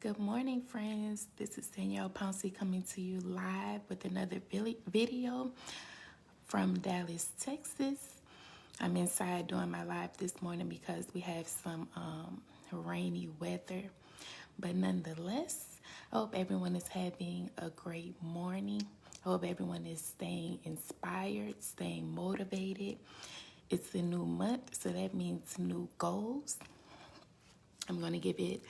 Good morning, friends. This is Danielle Pouncey coming to you live with another video from Dallas, Texas. I'm inside doing my live this morning because we have some rainy weather. But nonetheless, I hope everyone is having a great morning. I hope everyone is staying inspired, staying motivated. It's a new month, so that means new goals. I'm going to give it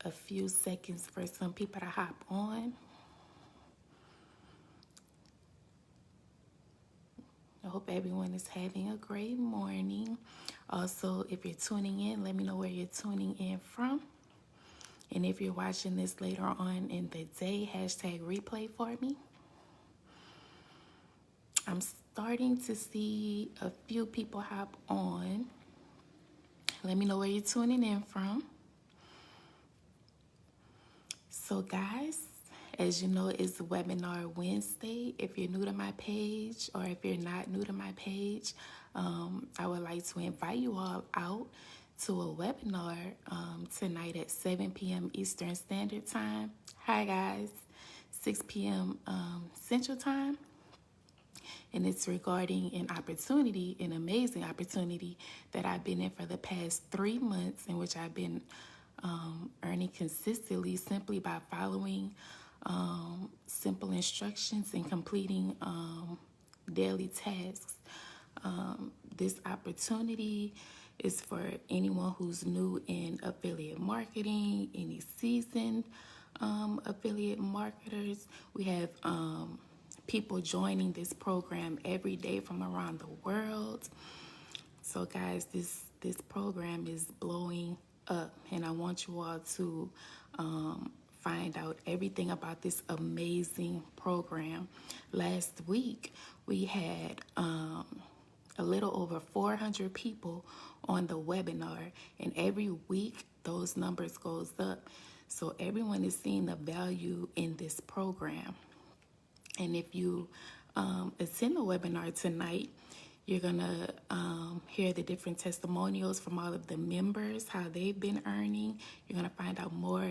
a few seconds for some people to hop on. I hope everyone is having a great morning. Also, if you're tuning in, let me know where you're tuning in from. And if you're watching this later on in the day, hashtag replay for me. I'm starting to see a few people hop on. Let me know where you're tuning in from. So guys, as you know, it's Webinar Wednesday. If you're new to my page or if you're not new to my page, I would like to invite you all out to a webinar tonight at 7 p.m. Eastern Standard Time. Hi guys, 6 p.m. Central Time. And it's regarding an opportunity, an amazing opportunity that I've been in for the past 3 months, in which I've been earning consistently simply by following simple instructions and completing daily tasks. This opportunity is for anyone who's new in affiliate marketing, any seasoned affiliate marketers. We have people joining this program every day from around the world. So guys, this program is blowing up, and I want you all to find out everything about this amazing program. Last week we had a little over 400 people on the webinar, and every week those numbers goes up. So everyone is seeing the value in this program. And if you attend the webinar tonight, you're going to hear the different testimonials from all of the members, how they've been earning. You're going to find out more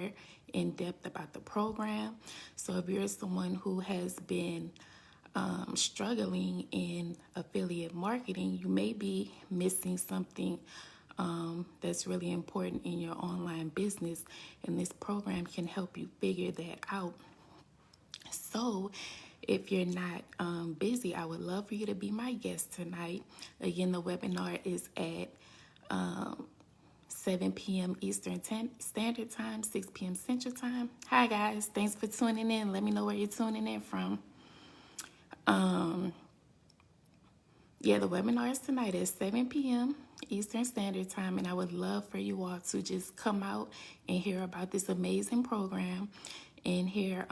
in depth about the program. So if you're someone who has been struggling in affiliate marketing, you may be missing something that's really important in your online business, and this program can help you figure that out. So if you're not busy, I would love for you to be my guest tonight. Again, the webinar is at 7 p.m. Eastern Standard Time, 6 p.m. Central Time. Hi, guys. Thanks for tuning in. Let me know where you're tuning in from. Yeah, the webinar is tonight at 7 p.m. Eastern Standard Time, and I would love for you all to just come out and hear about this amazing program and hear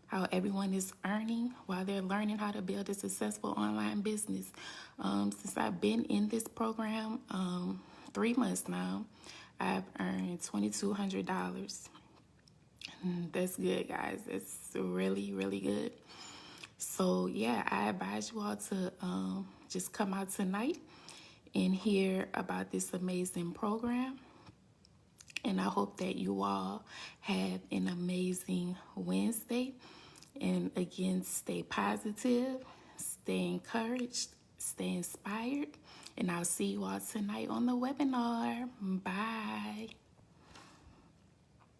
how everyone is earning while they're learning how to build a successful online business. Since I've been in this program 3 months now, I've earned $2,200. That's good, guys. It's really, really good. So yeah, I advise you all to just come out tonight and hear about this amazing program. And I hope that you all have an amazing Wednesday. And again, stay positive, stay encouraged, stay inspired. And I'll see you all tonight on the webinar. Bye.